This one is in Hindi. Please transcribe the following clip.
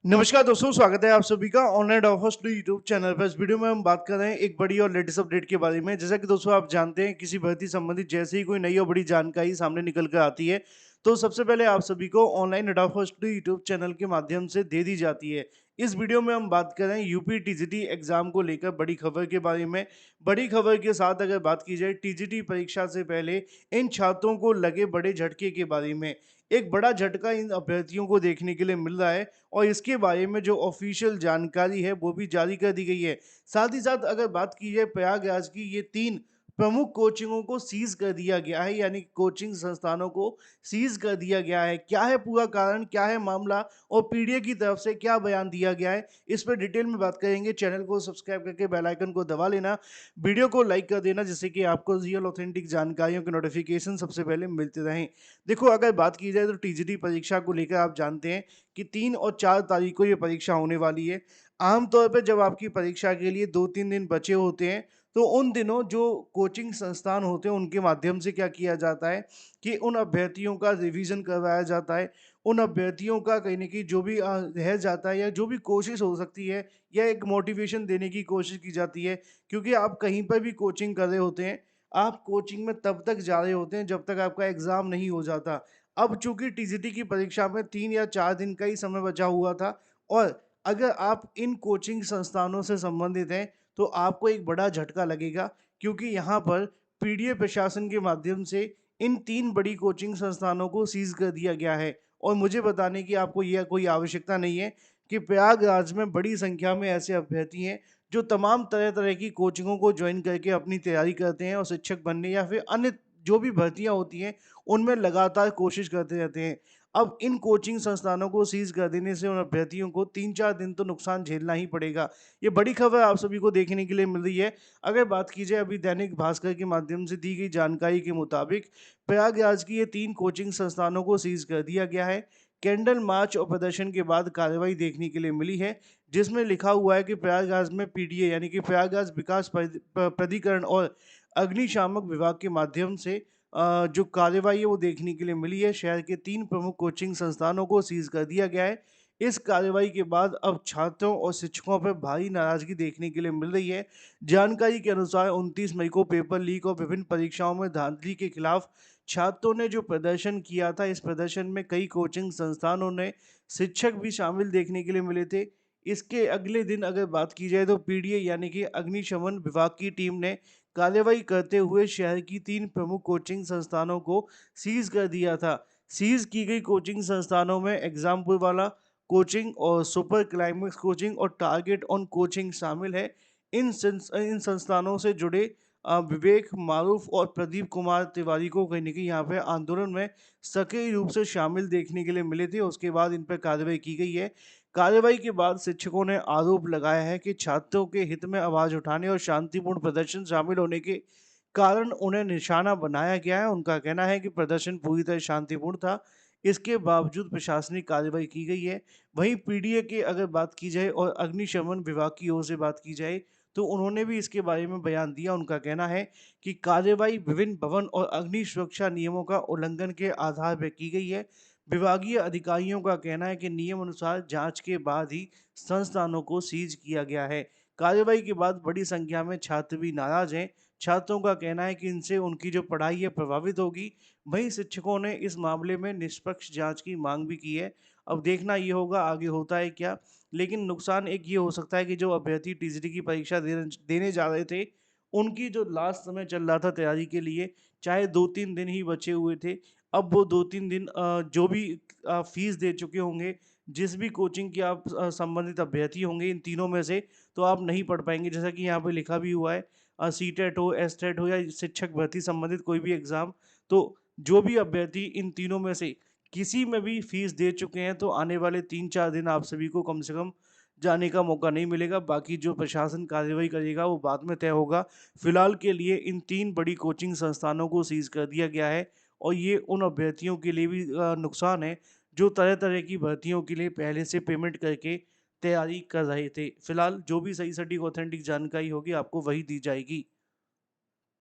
नमस्कार दोस्तों, स्वागत है आप सभी का online offers to YouTube channel पर। इस वीडियो में हम बात कर रहे हैं एक बड़ी और लेटेस्ट अपडेट के बारे में। जैसा कि दोस्तों आप जानते हैं, किसी भर्ती संबंधित जैसे ही कोई नई और बड़ी जानकारी सामने निकल कर आती है तो सबसे पहले आप सभी को online offers to YouTube channel के माध्यम से दे दी जाती है। इस वीडियो में हम बात कर रहे हैं यूपी टीजीटी एग्जाम को लेकर बड़ी खबर के बारे में। बड़ी खबर के साथ अगर बात की जाए टीजीटी परीक्षा से पहले इन छात्रों को लगे बड़े झटके के बारे में। एक बड़ा झटका इन अभ्यर्थियों को देखने के लिए मिल रहा है और इसके बारे में जो ऑफिशियल जानकारी है वो भी जारी कर दी गई है। साथ ही साथ अगर बात की जाए प्रयागराज की, ये 3 प्रमुख कोचिंगों को सीज कर दिया गया है, यानी कोचिंग संस्थानों को सीज कर दिया गया है। क्या है पूरा कारण, क्या है मामला और पीडीए की तरफ से क्या बयान दिया गया है, इस पर डिटेल में बात करेंगे। चैनल को सब्सक्राइब करके बेल आइकन को दबा लेना, वीडियो को लाइक कर देना, जिससे कि आपको रियल ऑथेंटिक जानकारियों के नोटिफिकेशन सबसे पहले मिलते रहें। देखो, अगर बात की जाए तो टीजीटी परीक्षा को लेकर आप जानते हैं कि 3 और 4 तारीख को ये परीक्षा होने वाली है। आमतौर पे जब आपकी परीक्षा के लिए 2-3 दिन बचे होते हैं, तो उन दिनों जो कोचिंग संस्थान होते हैं, उनके माध्यम से क्या किया जाता है कि उन अभ्यर्थियों का रिवीजन करवाया जाता है। उन अभ्यर्थियों का कहीं न कहीं जो भी रह जाता है या जो भी कोशिश हो सकती है या एक मोटिवेशन देने की कोशिश की जाती है। क्योंकि आप कहीं पर भी कोचिंग कर रहे होते हैं, आप कोचिंग में तब तक जा रहे होते हैं जब तक आपका एग्ज़ाम नहीं हो जाता। अब चूँकि टीजीटी की परीक्षा में 3 या 4 दिन का ही समय बचा हुआ था और अगर आप इन कोचिंग संस्थानों से संबंधित हैं, तो आपको एक बड़ा झटका लगेगा, क्योंकि यहाँ पर पीडीए प्रशासन के माध्यम से इन 3 बड़ी कोचिंग संस्थानों को सीज़ कर दिया गया है। और मुझे बताने की आपको यह कोई आवश्यकता नहीं है कि प्रयागराज में बड़ी संख्या में ऐसे अभ्यर्थी हैं, जो तमाम तरह-तरह की कोचिंगों को जॉइन करके अपनी तैयारी करते हैं और शिक्षक बनने या फिर अन्य जो भी भर्तियाँ होती हैं, उनमें लगातार कोशिश करते रहते हैं। अब इन कोचिंग संस्थानों को सीज़ कर देने से उन अभ्यर्थियों को 3-4 दिन तो नुकसान झेलना ही पड़ेगा। ये बड़ी खबर आप सभी को देखने के लिए मिल रही है। अगर बात की जाए अभी दैनिक भास्कर के माध्यम से दी गई जानकारी के मुताबिक, प्रयागराज की ये 3 कोचिंग संस्थानों को सीज़ कर दिया गया है। कैंडल मार्च और प्रदर्शन के बाद कार्रवाई देखने के लिए मिली है, जिसमें लिखा हुआ है कि प्रयागराज में पीडीए यानी कि प्रयागराज विकास प्राधिकरण और अग्निशामक विभाग के माध्यम से जो कार्रवाई है वो देखने के लिए मिली है। शहर के 3 प्रमुख कोचिंग संस्थानों को सीज कर दिया गया है। इस कार्रवाई के बाद अब छात्रों और शिक्षकों पर भारी नाराजगी देखने के लिए मिल रही है। जानकारी के अनुसार 29 मई को पेपर लीक और विभिन्न परीक्षाओं में धांधली के खिलाफ छात्रों ने जो प्रदर्शन किया था, इस प्रदर्शन में कई कोचिंग संस्थानों ने शिक्षक भी शामिल देखने के लिए मिले थे। इसके अगले दिन अगर बात की जाए तो पीडीए यानी कि अग्निशमन विभाग की टीम ने कार्रवाई करते हुए शहर की 3 प्रमुख कोचिंग संस्थानों को सीज कर दिया था। सीज की गई कोचिंग संस्थानों में एग्जामपुर वाला कोचिंग और सुपर क्लाइमेक्स कोचिंग और टारगेट ऑन कोचिंग शामिल है। इन संस्थानों से जुड़े विवेक मारूफ और प्रदीप कुमार तिवारी को कहीं न कहीं यहाँ पे आंदोलन में सक्रिय रूप से शामिल देखने के लिए मिले थे। उसके बाद इन पर कार्रवाई की गई है। कार्रवाई के बाद शिक्षकों ने आरोप लगाया है कि छात्रों के हित में आवाज़ उठाने और शांतिपूर्ण प्रदर्शन शामिल होने के कारण उन्हें निशाना बनाया गया है। उनका कहना है कि प्रदर्शन पूरी तरह शांतिपूर्ण था। इसके बावजूद प्रशासनिक कार्रवाई की गई है। वहीं पीडीए की अगर बात की जाए और अग्निशमन विभाग की ओर से बात की जाए, तो उन्होंने भी इसके बारे में बयान दिया। उनका कहना है कि कार्रवाई विभिन्न भवन और अग्नि सुरक्षा नियमों का उल्लंघन के आधार पर की गई है। विभागीय अधिकारियों का कहना है कि नियम अनुसार जांच के बाद ही संस्थानों को सीज किया गया है। कार्रवाई के बाद बड़ी संख्या में छात्र भी नाराज हैं। छात्रों का कहना है कि इनसे उनकी जो पढ़ाई है प्रभावित होगी। वहीं शिक्षकों ने इस मामले में निष्पक्ष जांच की मांग भी की है। अब देखना ये होगा आगे होता है क्या। लेकिन नुकसान एक ये हो सकता है कि जो अभ्यर्थी टीजीटी की परीक्षा देने जा रहे थे, उनकी जो लास्ट समय चल रहा था तैयारी के लिए, चाहे 2-3 दिन ही बचे हुए थे, अब वो 2-3 दिन जो भी फ़ीस दे चुके होंगे, जिस भी कोचिंग के आप संबंधित अभ्यर्थी होंगे इन तीनों में से, तो आप नहीं पढ़ पाएँगे। जैसा कि यहाँ पे लिखा भी हुआ है, सीटेट हो, एसटेट हो या शिक्षक भर्ती संबंधित कोई भी एग्ज़ाम, तो जो भी अभ्यर्थी इन तीनों में से किसी में भी फ़ीस दे चुके हैं, तो आने वाले 3-4 दिन आप सभी को कम से कम जाने का मौका नहीं मिलेगा। बाकी जो प्रशासन कार्रवाई करेगा, वो बाद में तय होगा। फिलहाल के लिए इन 3 बड़ी कोचिंग संस्थानों को सीज़ कर दिया गया है और ये उन अभ्यर्थियों के लिए भी नुकसान है, जो तरह-तरह की भर्तियों के लिए पहले से पेमेंट करके तैयारी कर रहे थे। फिलहाल जो भी सही सटीक ऑथेंटिक जानकारी होगी, आपको वही दी जाएगी।